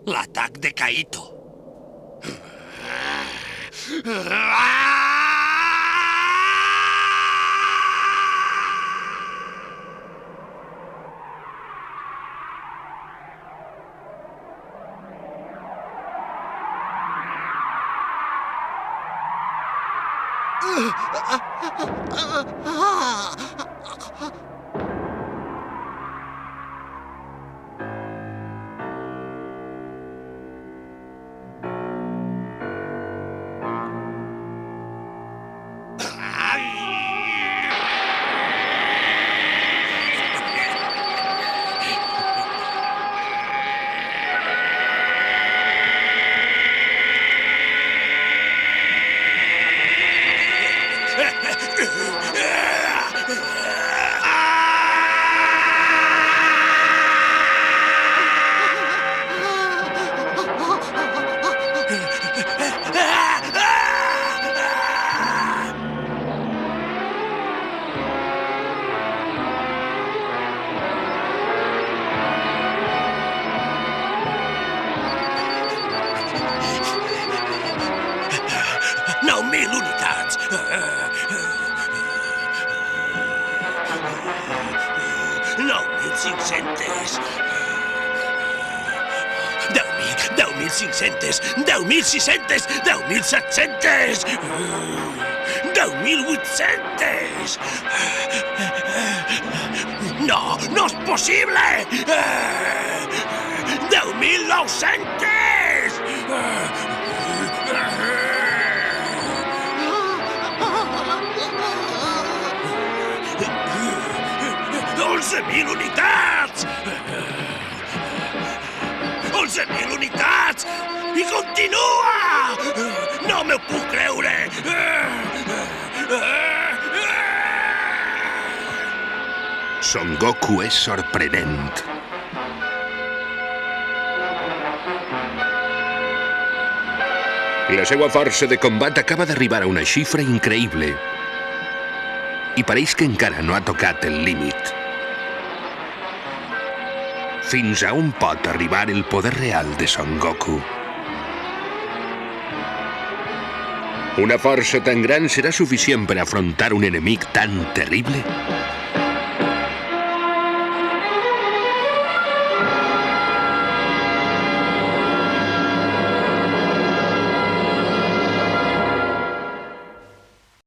L'atac de Kaito. Unitats! 9.500! 10.500! 10.600! 10.700! 10.800! No, no és possible! 10.900! 11.000 unitats! 11.000 unitats! I continua! No m'ho puc creure! Son Goku és sorprenent. La seva força de combat acaba d'arribar a una xifra increïble. I pareix que encara no ha tocat el límit. Fins a on pot arribar el poder real de Son Goku? Una força tan gran serà suficient per afrontar un enemic tan terrible?